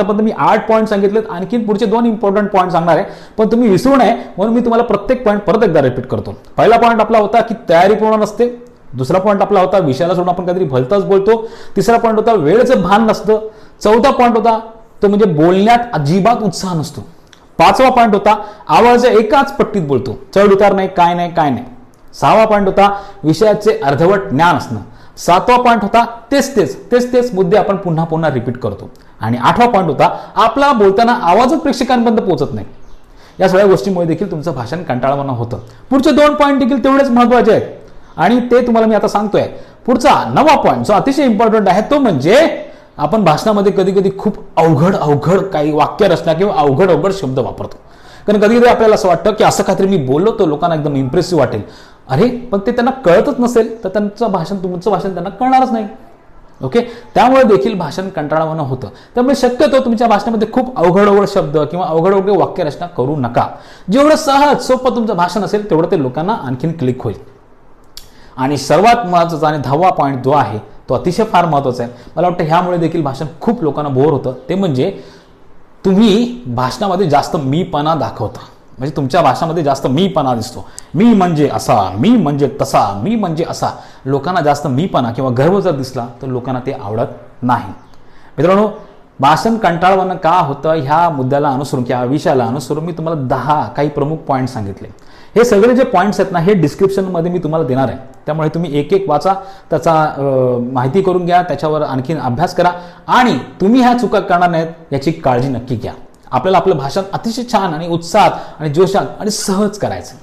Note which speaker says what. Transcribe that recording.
Speaker 1: पण मी 8 पॉईंट सांगितलेत, आणखी पुढचे 2 इम्पॉर्टंट पॉईंट सांगणार आहे, पण तुम्ही विसरू नये म्हणून मी तुम्हाला प्रत्येक पॉईंट परत एकदा रिपीट करतो. पहिला पॉईंट आपला होता की तयारी पूर्ण नसते. दुसरा पॉईंट आपला होता विषयाला सोडून आपण काहीतरी भलताच बोलतो. तिसरा पॉईंट होता वेळेचं भान नसतं. चौथा पॉईंट होता तो म्हणजे बोलण्यात अजिबात उत्साह नसतो. 5वा पॉईंट होता आवाज एकाच पट्टीत बोलतो, चढ उतार नाही, काय नाही काय नाही. 6वा पॉईंट होता विषयाचे अर्धवट ज्ञान असणं. 7वा पॉईंट होता तेच मुद्दे आपण पुन्हा पुन्हा रिपीट करतो. आणि 8वा पॉईंट होता आपला बोलताना आवाजच प्रेक्षकांपर्यंत पोहोचत नाही. या सगळ्या गोष्टींमुळे देखील तुमचं भाषण कंटाळवाणं होतं. पुढचे 2 पॉईंट देखील तेवढेच महत्त्वाचे आहेत आणि ते तुम्हाला मी आता सांगतोय. पुढचा 9वा पॉईंट जो अतिशय इम्पॉर्टंट आहे तो म्हणजे आपण भाषणामध्ये कधी कधी खूप अवघड काही वाक्य रचना किंवा अवघड शब्द वापरतो. कारण कधी कधी आपल्याला असं वाटतं की असं काहीतरी मी बोललो तो लोकांना एकदम इम्प्रेसिव्ह वाटेल. अरे पण ते त्यांना कळतच नसेल तर तुमचं भाषण त्यांना कळणारच नाही. ओके, त्यामुळे देखील भाषण कंटाळवाणं होतं. त्यामुळे शक्यतो तुमच्या भाषणामध्ये खूप अवघड शब्द किंवा अवघड वाक्यरचना करू नका. जेवढं सहज सोपं तुमचं भाषण असेल तेवढं ते लोकांना आणखीन क्लिक होईल. आणि सर्वात महत्त्वाचा आणि 10वा पॉईंट जो आहे तो अतिशय फार महत्त्वाचा आहे. मला वाटतं ह्यामुळे देखील भाषण खूप लोकांना बोर होतं. ते म्हणजे तुम्ही भाषणामध्ये जास्त मीपणा दाखवता. म्हणजे तुमच्या भाषणामध्ये जास्त मीपणा दिसतो. मी म्हणजे असा, मी म्हणजे तसा, मी म्हणजे असा. लोकांना जास्त मीपणा किंवा गर्व जर दिसला तर लोकांना ते आवडत नाही. मित्रांनो, भाषण कंटाळवाणं का होतं ह्या मुद्द्याला अनुसरून किंवा विषयाला अनुसरून मी तुम्हाला 10 काही प्रमुख पॉईंट सांगितले. हे सगळे जे पॉईंट्स आहेत ना हे डिस्क्रिप्शनमध्ये मी तुम्हाला देणार आहे. त्यामुळे तुम्ही एक वाचा, त्याचा माहिती करून घ्या, त्याच्यावर आणखीन अभ्यास करा आणि तुम्ही ह्या चुका करणार नाहीत याची काळजी नक्की घ्या. आपल्याला आपलं भाषण अतिशय छान आणि उत्साहात आणि जोशात आणि सहज करायचं.